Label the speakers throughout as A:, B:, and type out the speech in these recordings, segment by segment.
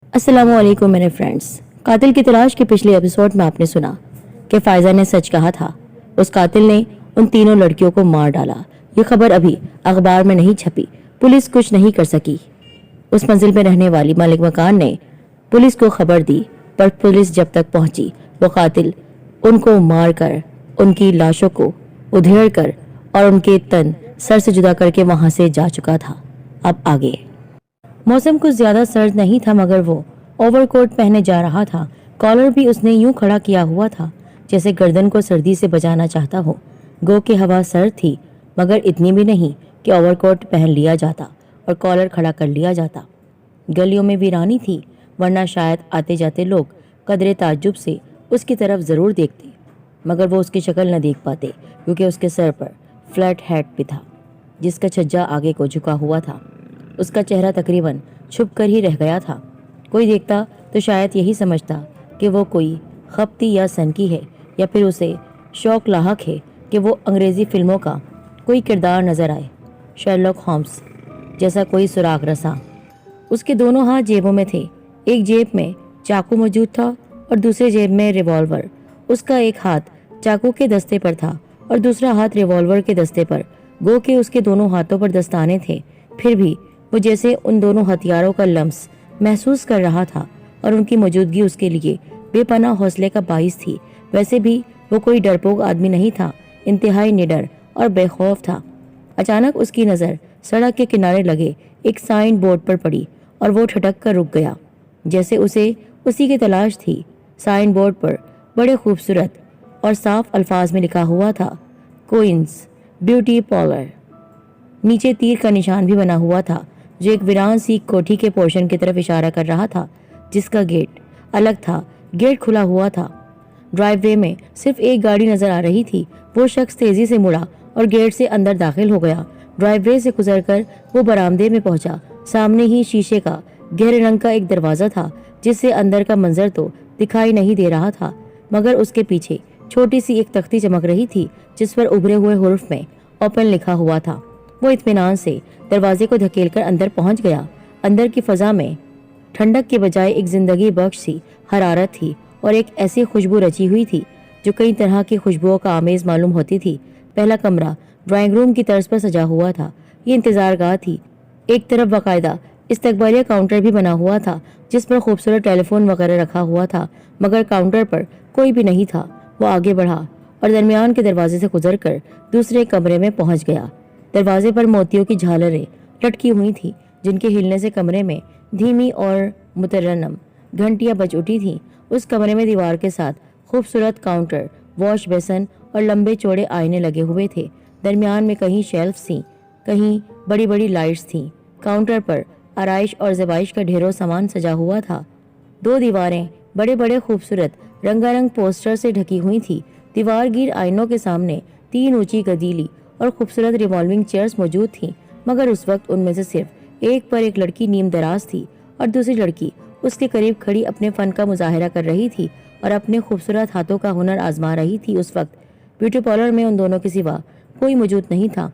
A: السلام علیکم میرے فرینڈز. قاتل کی تلاش کے پچھلے ایپیسوڈ میں آپ نے سنا کہ فائزہ نے سچ کہا تھا. اس قاتل نے ان تینوں لڑکیوں کو مار ڈالا. یہ خبر ابھی اخبار میں نہیں چھپی. پولیس کچھ نہیں کر سکی. اس منزل میں رہنے والی مالک مکان نے پولیس کو خبر دی، پر پولیس جب تک پہنچی وہ قاتل ان کو مار کر، ان کی لاشوں کو ادھیڑ کر اور ان کے تن سر سے جدا کر کے وہاں سے جا چکا تھا. اب آگے. موسم کچھ زیادہ سرد نہیں تھا مگر وہ اوور کوٹ پہنے جا رہا تھا. کالر بھی اس نے یوں کھڑا کیا ہوا تھا جیسے گردن کو سردی سے بچانا چاہتا ہو. گو کہ ہوا سرد تھی مگر اتنی بھی نہیں کہ اوور کوٹ پہن لیا جاتا اور کالر کھڑا کر لیا جاتا. گلیوں میں ویرانی تھی ورنہ شاید آتے جاتے لوگ قدرے تعجب سے اس کی طرف ضرور دیکھتے، مگر وہ اس کی شکل نہ دیکھ پاتے کیونکہ اس کے سر پر فلیٹ ہیٹ بھی تھا جس کا چھجا آگے کو جھکا ہوا تھا. اس کا چہرہ تقریباً چھپ کر ہی رہ گیا تھا. کوئی دیکھتا تو شاید یہی سمجھتا کہ وہ کوئی خپتی یا سنکی ہے، یا پھر اسے شوق لاحق ہے کہ وہ انگریزی فلموں کا کوئی کردار نظر آئے، شرلاک ہومز جیسا کوئی سراغ رساں. اس کے دونوں ہاتھ جیبوں میں تھے. ایک جیب میں چاقو موجود تھا اور دوسرے جیب میں ریوالور. اس کا ایک ہاتھ چاقو کے دستے پر تھا اور دوسرا ہاتھ ریوالور کے دستے پر. گو کہ اس کے دونوں ہاتھوں پر دستانے تھے، پھر بھی وہ جیسے ان دونوں ہتھیاروں کا لمس محسوس کر رہا تھا اور ان کی موجودگی اس کے لیے بے پناہ حوصلے کا باعث تھی. ویسے بھی وہ کوئی ڈرپوک آدمی نہیں تھا، انتہائی نڈر اور بے خوف تھا. اچانک اس کی نظر سڑک کے کنارے لگے ایک سائن بورڈ پر پڑی اور وہ ٹھٹک کر رک گیا جیسے اسے اسی کی تلاش تھی. سائن بورڈ پر بڑے خوبصورت اور صاف الفاظ میں لکھا ہوا تھا کوئنز بیوٹی پارلر. نیچے تیر کا نشان بھی بنا ہوا تھا جو ایک ویران سی کوٹھی کے پورشن کی طرف اشارہ کر رہا تھا جس کا گیٹ الگ تھا. گیٹ کھلا ہوا تھا. ڈرائیو وے میں صرف ایک گاڑی نظر آ رہی تھی. وہ شخص تیزی سے مڑا اور گیٹ سے اندر داخل ہو گیا. ڈرائیو وے سے گزر کر وہ برآمدے میں پہنچا. سامنے ہی شیشے کا گہرے رنگ کا ایک دروازہ تھا جس سے اندر کا منظر تو دکھائی نہیں دے رہا تھا مگر اس کے پیچھے چھوٹی سی ایک تختی چمک رہی تھی جس پر ابھرے ہوئے حروف میں اوپن لکھا ہوا تھا. وہ اطمینان سے دروازے کو دھکیل کر اندر پہنچ گیا. اندر کی فضا میں ٹھنڈک کے بجائے ایک زندگی بخش سی حرارت تھی اور ایک ایسی خوشبو رچی ہوئی تھی جو کئی طرح کی خوشبوؤں کا آمیز معلوم ہوتی تھی. پہلا کمرہ ڈرائنگ روم کی طرز پر سجا ہوا تھا. یہ انتظار گاہ تھی. ایک طرف باقاعدہ استقبالیہ کاؤنٹر بھی بنا ہوا تھا جس پر خوبصورت ٹیلی فون وغیرہ رکھا ہوا تھا مگر کاؤنٹر پر کوئی بھی نہیں تھا. وہ آگے بڑھا اور درمیان کے دروازے سے گزر کر دوسرے کمرے میں پہنچ گیا. دروازے پر موتیوں کی جھالریں لٹکی ہوئی تھی جن کے ہلنے سے کمرے میں دھیمی اور مترنم گھنٹیاں بج اٹھی تھیں. اس کمرے میں دیوار کے ساتھ خوبصورت کاؤنٹر، واش بیسن اور لمبے چوڑے آئینے لگے ہوئے تھے. درمیان میں کہیں شیلفز تھیں، کہیں بڑی بڑی لائٹس تھیں. کاؤنٹر پر آرائش اور زیبائش کا ڈھیروں سامان سجا ہوا تھا. دو دیواریں بڑے بڑے خوبصورت رنگا رنگ پوسٹر سے ڈھکی ہوئی تھی. دیوار گیر آئینوں کے سامنے 3 اونچی گدیلی اور خوبصورت ریوالونگ چیئرز موجود تھیں مگر اس وقت ان میں سے صرف ایک پر ایک لڑکی نیم دراز تھی اور دوسری لڑکی اس کے قریب کھڑی اپنے فن کا مظاہرہ کر رہی تھی اور اپنے خوبصورت ہاتھوں کا ہنر آزما رہی تھی. اس وقت بیوٹی پارلر میں ان دونوں کے سوا کوئی موجود نہیں تھا.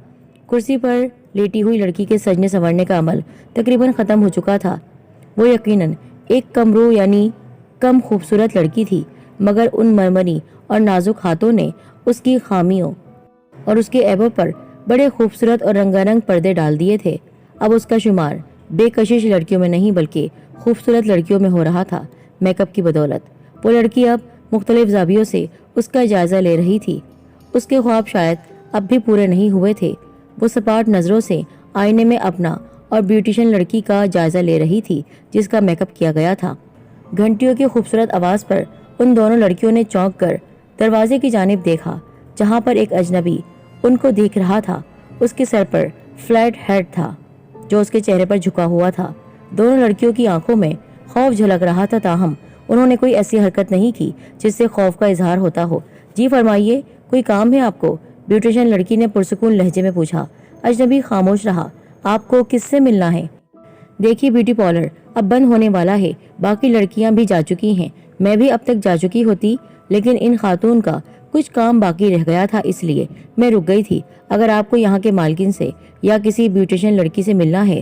A: کرسی پر لیٹی ہوئی لڑکی کے سجنے سنورنے کا عمل تقریباً ختم ہو چکا تھا. وہ یقیناً ایک کم رو یعنی کم خوبصورت لڑکی تھی مگر ان مرمری اور نازک ہاتھوں نے اس کی خامیوں اور اس کے عیبوں پر بڑے خوبصورت اور رنگا رنگ پردے ڈال دیے تھے. اب اس کا شمار بے کشش لڑکیوں میں نہیں بلکہ خوبصورت لڑکیوں میں ہو رہا تھا. میک اپ کی بدولت وہ لڑکی اب مختلف زاویوں سے اس کا جائزہ لے رہی تھی. اس کے خواب شاید اب بھی پورے نہیں ہوئے تھے. وہ سپاٹ نظروں سے آئینے میں اپنا اور بیوٹیشن لڑکی کا جائزہ لے رہی تھی جس کا میک اپ کیا گیا تھا. گھنٹیوں کی خوبصورت آواز پر ان دونوں لڑکیوں نے چونک کر دروازے کی جانب دیکھا جہاں پر ایک اجنبی ان کو دیکھ رہا تھا. اس کے سر پر فلیٹ ہیڈ تھا جو اس کے چہرے پر جھکا ہوا تھا. دونوں لڑکیوں کی آنکھوں میں خوف جھلک رہا تھا تاہم انہوں نے کوئی ایسی حرکت نہیں کی جس سے خوف کا اظہار ہوتا ہو. جی فرمائیے، کوئی کام ہے آپ کو؟ بیوٹیشن لڑکی نے پرسکون لہجے میں پوچھا. اجنبی خاموش رہا. آپ کو کس سے ملنا ہے؟ دیکھیے بیوٹی پارلر اب بند ہونے والا ہے. باقی لڑکیاں بھی جا چکی ہیں. میں بھی اب تک جا چکی ہوتی لیکن ان خاتون کا کچھ کام باقی رہ گیا تھا اس لیے میں رک گئی تھی. اگر آپ کو یہاں کے مالکن سے یا کسی بیوٹیشن لڑکی سے ملنا ہے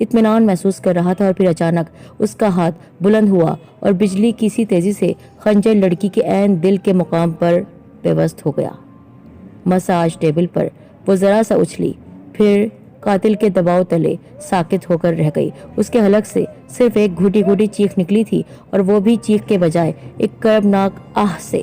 A: اطمینان محسوس کر رہا تھا اور پھر اچانک اس کا ہاتھ بلند ہوا اور بجلی کسی تیزی سے خنجر لڑکی کے عین دل کے مقام پر پیوست ہو گیا۔ مساج ٹیبل پر وہ ذرا سا اچھلی، پھر قاتل کے دباؤ تلے ساکت ہو کر رہ گئی۔ اس کے حلق سے صرف ایک گھٹی گھٹی چیخ نکلی تھی، اور وہ بھی چیخ کے بجائے ایک کربناک آہ سے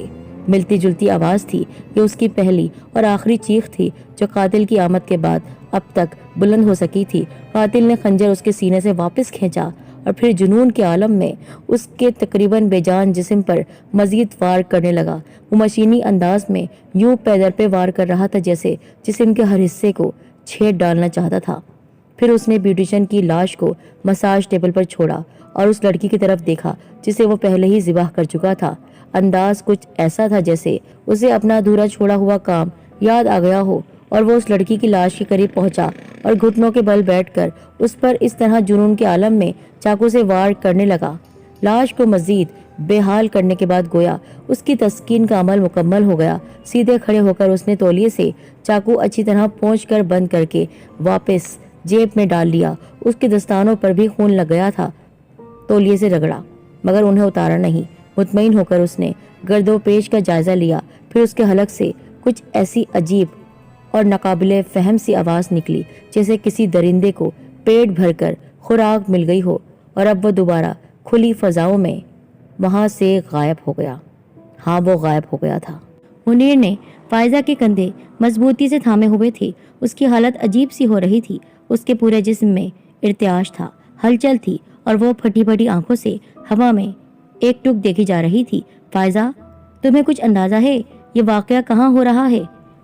A: ملتی جلتی آواز تھی۔ یہ اس کی پہلی اور آخری چیخ تھی جو قاتل کی آمد کے بعد اب تک بلند ہو سکی تھی۔ قاتل نے خنجر اس کے سینے سے واپس کھینچا اور پھر جنون کے عالم میں اس کے تقریباً بے جان جسم پر مزید وار کرنے لگا۔ وہ مشینی انداز میں یوں پے در پہ وار کر رہا تھا جیسے جسم کے ہر حصے کو چھید ڈالنا چاہتا تھا۔ پھر اس نے بیوٹیشن کی لاش کو مساج ٹیبل پر چھوڑا اور اس لڑکی کی طرف دیکھا جسے وہ پہلے ہی ذبح کر چکا تھا۔ انداز کچھ ایسا تھا جیسے اسے اپنا ادھورا چھوڑا ہوا کام یاد آ گیا ہو، اور وہ اس لڑکی کی لاش کے قریب پہنچا اور گھٹنوں کے بل بیٹھ کر اس پر اس طرح جنون کے عالم میں چاقو سے وار کرنے لگا۔ لاش کو مزید بے حال کرنے کے بعد گویا اس کی تسکین کا عمل مکمل ہو گیا۔ سیدھے کھڑے ہو کر اس نے تولیے سے چاقو اچھی طرح پونچھ کر بند کر کے واپس جیب میں ڈال لیا۔ اس کے دستانوں پر بھی خون لگ گیا تھا۔ تولیے سے رگڑا مگر انہیں اتارا نہیں۔ مطمئن ہو کر اس نے گرد و پیش کا جائزہ لیا، پھر اس کے حلق سے کچھ ایسی عجیب اور ناقابل فہم سی آواز نکلی جیسے کسی درندے کو پیٹ بھر کر خوراک مل گئی ہو، اور اب وہ دوبارہ کھلی فضاؤں میں وہاں سے غائب ہو گیا۔ ہاں، وہ غائب ہو گیا تھا۔ منیر نے فائزہ کے کندھے مضبوطی سے تھامے ہوئے تھے۔ اس کی حالت عجیب سی ہو رہی تھی۔ اس کے پورے جسم میں ارتعاش تھا، ہلچل تھی، اور وہ پھٹی پھٹی آنکھوں سے ہوا میں ایک ٹک دیکھی جا رہی تھی۔ فائزہ، تمہیں کچھ اندازہ ہے یہ واقعہ کہاں ہو رہا ہے؟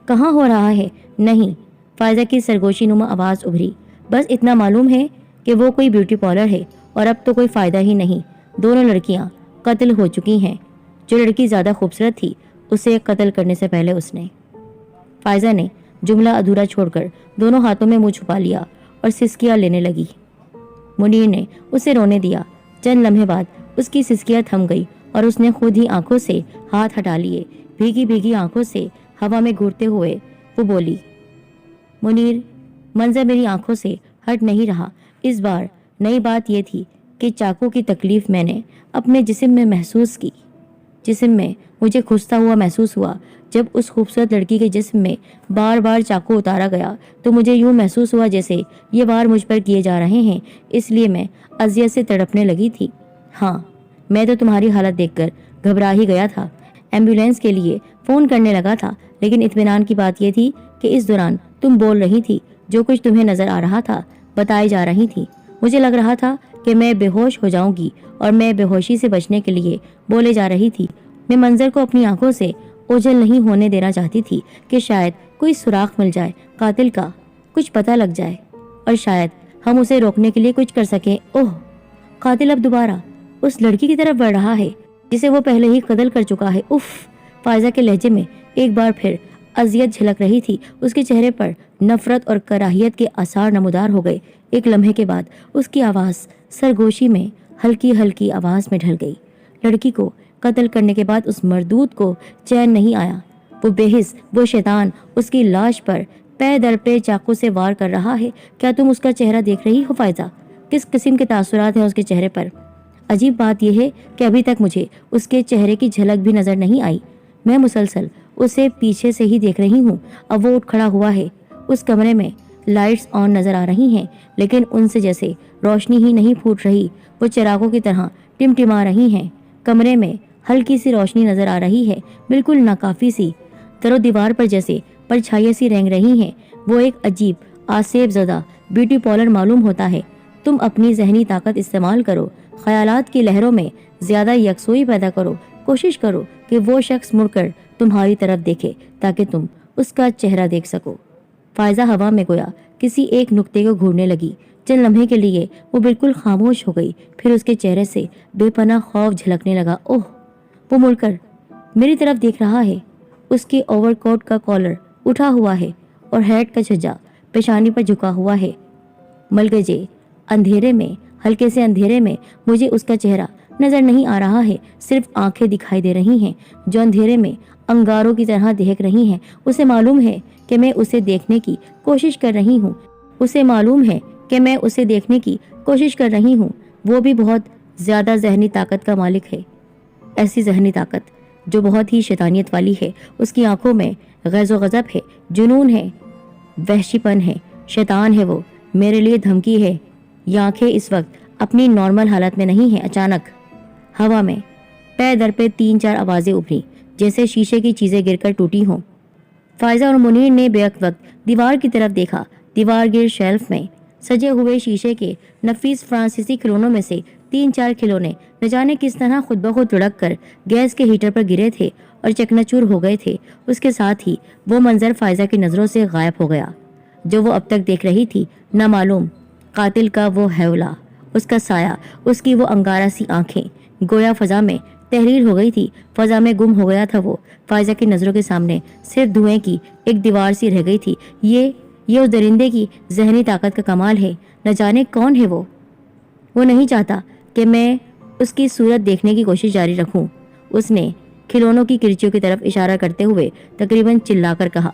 A: کہاں ہو رہا ہے؟ نہیں، فائزہ کی سرگوشی نما آواز ابھری۔ بس اتنا معلوم ہے کہ وہ کوئی بیوٹی پارلر ہے، اور اب تو کوئی فائدہ ہی نہیں۔ دونوں لڑکیاں قتل ہو چکی ہیں۔ جو لڑکی زیادہ خوبصورت تھی اسے قتل کرنے سے پہلے اس نے۔ فائزہ نے جملہ ادھورا چھوڑ کر دونوں ہاتھوں میں منہ چھپا لیا اور سسکیاں لینے لگی۔ منیر نے اسے رونے دیا۔ چند لمحے بعد اس کی سسکیاں تھم گئی اور اس نے خود ہی آنکھوں سے ہاتھ ہٹا لیے۔ بھیگی بھیگی آنکھوں سے ہوا میں گھورتے ہوئے وہ بولی، منیر، منظر میری آنکھوں سے ہٹ نہیں رہا۔ اس بار نئی بات یہ تھی کہ چاقو کی تکلیف میں نے اپنے جسم میں محسوس کی۔ جسم میں مجھے کھستا ہوا محسوس ہوا۔ جب اس خوبصورت لڑکی کے جسم میں بار بار چاقو اتارا گیا تو مجھے یوں محسوس ہوا جیسے یہ وار مجھ پر کیے جا رہے ہیں، اس لیے میں اذیت سے تڑپنے لگی تھی۔ ہاں، میں تو تمہاری حالت دیکھ کر گھبرا ہی گیا تھا، ایمبولینس کے لیے فون کرنے لگا تھا، لیکن اطمینان کی بات یہ تھی کہ اس دوران تم بول رہی تھی، جو کچھ تمہیں نظر آ رہا تھا بتائی جا رہی تھی۔ مجھے لگ رہا تھا کہ میں بے ہوش ہو جاؤں گی، اور میں بے ہوشی سے بچنے کے لیے بولے جا رہی تھی۔ میں منظر کو اپنی آنکھوں سے اوجھل نہیں ہونے دینا چاہتی تھی کہ شاید کوئی سراغ مل جائے، قاتل کا کچھ پتہ لگ جائے، اور شاید ہم اسے روکنے کے لیے کچھ کر سکیں۔ اوہ، قاتل اب دوبارہ اس لڑکی کی طرف بڑھ رہا ہے جسے وہ پہلے ہی قتل کر چکا ہے۔ اف! فائزہ کے لہجے میں ایک بار پھر اذیت جھلک رہی تھی۔ اس کے چہرے پر نفرت اور کراہیت کے آثار نمودار ہو گئے۔ ایک لمحے کے بعد اس کی آواز سرگوشی میں ہلکی ہلکی آواز میں ڈھل گئی۔ لڑکی کو قتل کرنے کے بعد اس مردود کو چین نہیں آیا۔ وہ بے حس، وہ شیطان اس کی لاش پر پے در پے چاقو سے وار کر رہا ہے۔ کیا تم اس کا چہرہ دیکھ رہی ہو فائزہ؟ کس قسم کے تاثرات ہیں اس کے چہرے پر؟ عجیب بات یہ ہے کہ ابھی تک مجھے اس کے چہرے کی جھلک بھی نظر نہیں آئی۔ میں مسلسل اسے پیچھے سے ہی دیکھ رہی ہوں۔ اب وہ اٹھ کھڑا ہوا ہے۔ اس کمرے میں لائٹس آن نظر آ رہی ہیں، لیکن ان سے جیسے روشنی ہی نہیں پھوٹ رہی، وہ چراغوں کی طرح ٹمٹما رہی ہیں۔ کمرے میں ہلکی سی روشنی نظر آ رہی ہے، بالکل ناکافی سی۔ در و دیوار پر جیسے پرچھائیاں سی رینگ رہی ہیں۔ وہ ایک عجیب آسیب زدہ بیوٹی پارلر معلوم ہوتا ہے۔ تم اپنی ذہنی طاقت استعمال کرو، خیالات کی لہروں میں زیادہ یکسوئی پیدا کرو، کوشش کرو کہ وہ شخص مڑ کر تمہاری طرف دیکھے تاکہ تم اس کا چہرہ دیکھ سکو۔ فائزہ ہوا میں گویا کسی ایک نقطے کو گھورنے لگی۔ چند لمحے کے لیے وہ بالکل خاموش ہو گئی، پھر اس کے چہرے سے بے پناہ خوف جھلکنے لگا۔ اوہ! وہ مڑ کر میری طرف دیکھ رہا ہے۔ اس کے اوور کوٹ کا کالر اٹھا ہوا ہے اور ہیٹ کا چھجا پیشانی پر جھکا ہوا ہے۔ ملگجے اندھیرے میں، ہلکے سے اندھیرے میں مجھے اس کا چہرہ نظر نہیں آ رہا ہے، صرف آنکھیں دکھائی دے رہی ہیں جو اندھیرے میں انگاروں کی طرح دیکھ رہی ہیں۔ اسے معلوم ہے کہ میں اسے دیکھنے کی کوشش کر رہی ہوں۔ اسے معلوم ہے کہ میں اسے دیکھنے کی کوشش کر رہی ہوں۔ وہ بھی بہت زیادہ ذہنی طاقت کا مالک ہے، ایسی ذہنی طاقت جو بہت ہی شیطانیت والی ہے۔ اس کی آنکھوں میں غیظ و غضب ہے، جنون ہے، وحشی پن ہے، شیطان ہے وہ، میرے لیے دھمکی ہے۔ یہ آنکھیں اس وقت اپنی نارمل حالت میں نہیں ہیں۔ اچانک ہوا میں پے در پہ 3-4 آوازیں ابھری، جیسے شیشے کی چیزیں گر کر ٹوٹی ہوں۔ فائزہ اور منیر نے بیک وقت دیوار کی طرف دیکھا۔ دیوار گر شیلف میں سجے ہوئے شیشے کے نفیس فرانسیسی کھلونوں میں سے 3-4 کھلونے نہ جانے کس طرح خود بخود لڑک کر گیس کے ہیٹر پر گرے تھے اور چکنا چور ہو گئے تھے۔ اس کے ساتھ ہی وہ منظر فائزہ کی نظروں سے غائب ہو گیا جو وہ اب تک دیکھ رہی تھی۔ نامعلوم قاتل کا وہ ہیولا، اس کا سایہ، اس کی وہ انگارہ سی آنکھیں، گویا فضا میں تحریر ہو گئی تھی، فضا میں گم ہو گیا تھا وہ۔ فائزہ کی نظروں کے سامنے صرف دھوئیں کی ایک دیوار سی رہ گئی تھی۔ یہ اس درندے کی ذہنی طاقت کا کمال ہے۔ نہ جانے کون ہے وہ نہیں چاہتا کہ میں اس کی صورت دیکھنے کی کوشش جاری رکھوں، اس نے کھلونوں کی کرچیوں کی طرف اشارہ کرتے ہوئے تقریباً چلا کر کہا۔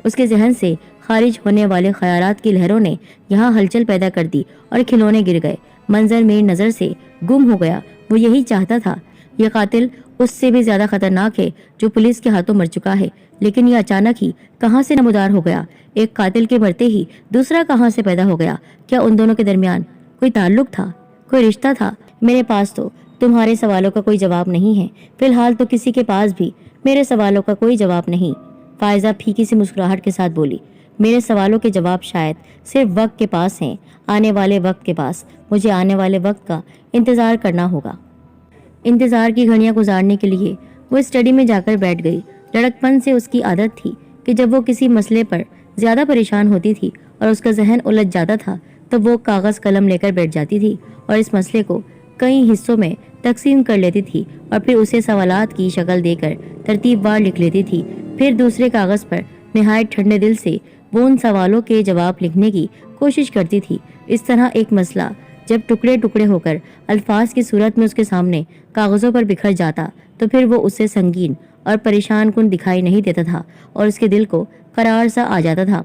A: اس کے ذہن سے خارج ہونے والے خیالات کی لہروں نے یہاں ہلچل پیدا کر دی اور کھلونے گر گئے۔ منظر میری نظر سے گم ہو گیا۔ وہ یہی چاہتا تھا۔ یہ قاتل اس سے بھی زیادہ خطرناک ہے جو پولیس کے ہاتھوں مر چکا ہے، لیکن یہ اچانک ہی کہاں سے نمودار ہو گیا؟ ایک قاتل کے مرتے ہی دوسرا کہاں سے پیدا ہو گیا؟ کیا ان دونوں کے درمیان کوئی تعلق تھا، کوئی رشتہ تھا؟ میرے پاس تو تمہارے سوالوں کا کوئی جواب نہیں ہے، فی الحال تو کسی کے پاس بھی میرے سوالوں کا کوئی جواب نہیں۔ فائزہ پھیکی سی مسکراہٹ کے ساتھ بولی۔ میرے سوالوں کے جواب شاید صرف وقت کے پاس ہیں، آنے والے وقت کے پاس۔ مجھے آنے والے وقت کا انتظار کرنا ہوگا۔ انتظار کی گھڑیاں گزارنے کے لیے وہ اسٹڈی میں جا کر بیٹھ گئی۔ لڑکپن سے اس کی عادت تھی کہ جب وہ کسی مسئلے پر زیادہ پریشان ہوتی تھی اور اس کا ذہن الجھ جاتا تھا تو وہ کاغذ قلم لے کر بیٹھ جاتی تھی اور اس مسئلے کو کئی حصوں میں تقسیم کر لیتی تھی اور پھر اسے سوالات کی شکل دے کر ترتیب وار لکھ لیتی تھی۔ پھر دوسرے کاغذ پر نہایت ٹھنڈے دل سے وہ ان سوالوں کے جواب لکھنے کی کوشش کرتی تھی۔ اس طرح ایک مسئلہ جب ٹکڑے ٹکڑے ہو کر الفاظ کی صورت میں اس کے سامنے کاغذوں پر بکھر جاتا تو پھر وہ اسے سنگین اور پریشان کن دکھائی نہیں دیتا تھا اور اس کے دل کو قرار سا آ جاتا تھا۔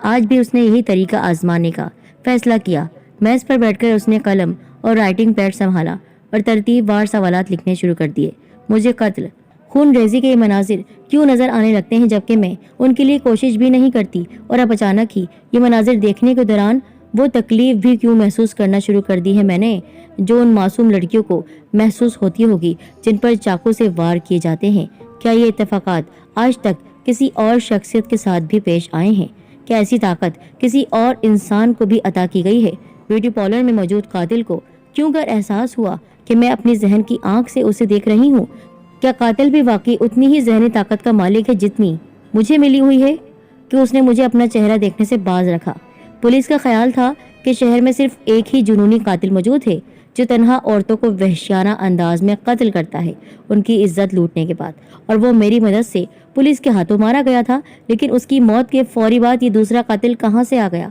A: آج بھی اس نے یہی طریقہ آزمانے کا فیصلہ کیا۔ میز پر بیٹھ کر اس نے قلم اور رائٹنگ پیڈ سنبھالا اور ترتیب وار سوالات لکھنے شروع کر دیے۔ مجھے قتل، خون ریزی کے یہ مناظر کیوں نظر آنے لگتے ہیں جبکہ میں ان کے لیے کوشش بھی نہیں کرتی؟ اور اب اچانک ہی یہ مناظر دیکھنے کے دوران وہ تکلیف بھی کیوں محسوس کرنا شروع کر دی ہے میں نے، جو ان معصوم لڑکیوں کو محسوس ہوتی ہوگی جن پر چاقو سے وار کیے جاتے ہیں؟ کیا یہ اتفاقات آج تک کسی اور شخصیت کے ساتھ بھی پیش آئے ہیں؟ کیا ایسی طاقت کسی اور انسان کو بھی عطا کی گئی ہے؟ بیوٹی پارلر میں موجود قاتل کو کیوں کر احساس ہوا کہ میں اپنی ذہن کی آنکھ سے اسے دیکھ رہی ہوں؟ کیا قاتل بھی واقعی اتنی ہی ذہنی طاقت کا مالک ہے جتنی مجھے ملی ہوئی ہے کہ اس نے مجھے اپنا چہرہ دیکھنے سے باز رکھا؟ پولیس کا خیال تھا کہ شہر میں صرف ایک ہی جنونی قاتل موجود ہے جو تنہا عورتوں کو وحشیانہ انداز میں قتل کرتا ہے ان کی عزت لوٹنے کے بعد، اور وہ میری مدد سے پولیس کے ہاتھوں مارا گیا تھا۔ لیکن اس کی موت کے فوری بعد یہ دوسرا قاتل کہاں سے آ گیا؟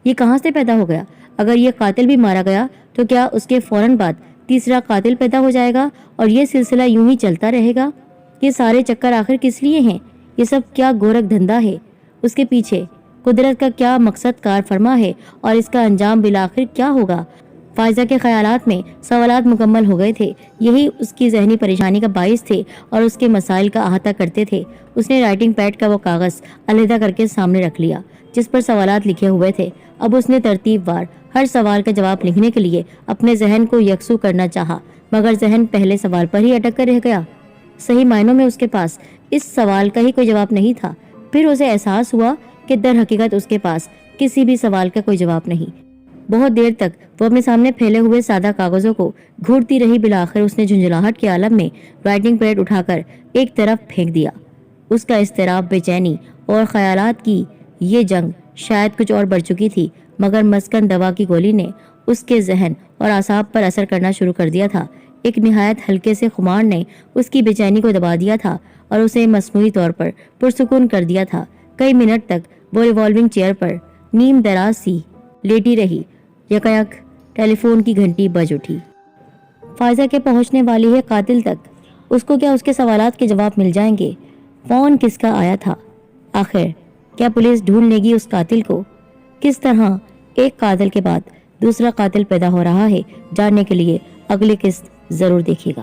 A: یہ کہاں سے پیدا ہو گیا؟ اگر یہ قاتل بھی مارا گیا تو کیا اس کے فوراً بعد تیسرا قاتل پیدا ہو جائے گا اور یہ سلسلہ یوں ہی چلتا رہے گا؟ یہ سارے چکر آخر کس لیے ہیں؟ یہ سب کیا گورکھ دھندا ہے؟ اس کے پیچھے قدرت کا کیا مقصد کار فرما ہے اور اس کا انجام بالآخر کیا ہوگا؟ فائزہ کے خیالات میں سوالات مکمل ہو گئے تھے۔ یہی اس کی ذہنی پریشانی کا باعث تھے اور اس کے مسائل کا احاطہ کرتے تھے۔ اس نے رائٹنگ پیڈ کا وہ کاغذ علیحدہ کر کے سامنے رکھ لیا جس پر سوالات لکھے ہوئے تھے۔ اب اس نے ترتیب وار ہر سوال کا جواب لکھنے کے لیے اپنے ذہن کو یکسو کرنا چاہا، مگر ذہن پہلے سوال پر ہی اٹک کر رہ گیا۔ صحیح معنوں میں اس کے پاس اس سوال کا ہی کوئی جواب نہیں تھا۔ پھر اسے احساس ہوا کہ در حقیقت اس کے پاس کسی بھی سوال کا کوئی جواب نہیں۔ بہت دیر تک وہ اپنے سامنے پھیلے ہوئے سادہ کاغذوں کو گھورتی رہی۔ بالآخر اس نے جھنجھلاہٹ کے عالم میں رائٹنگ پیڈ اٹھا کر ایک طرف پھینک دیا۔ اس کا اضطراب، بے چینی اور خیالات کی یہ جنگ شاید کچھ اور بڑھ چکی تھی، مگر مسکن دوا کی گولی نے اس کے ذہن اور اعصاب پر اثر کرنا شروع کر دیا تھا۔ ایک نہایت ہلکے سے خمار نے اس کی بے چینی کو دبا دیا تھا اور اسے مصنوعی طور پر پرسکون کر دیا تھا۔ کئی منٹ تک وہ ریوالونگ چیئر پر نیم دراز سی لیٹی رہی۔ یکایک ٹیلی فون کی گھنٹی بج اٹھی۔ فائزہ کے پہنچنے والی ہے قاتل تک۔ اس کو کیا اس کے سوالات کے جواب مل جائیں گے؟ فون کس کا آیا تھا؟ آخر کیا پولیس ڈھونڈ لے گی اس قاتل کو؟ کس طرح ایک قاتل کے بعد دوسرا قاتل پیدا ہو رہا ہے، جاننے کے لیے اگلی قسط ضرور دیکھیے گا۔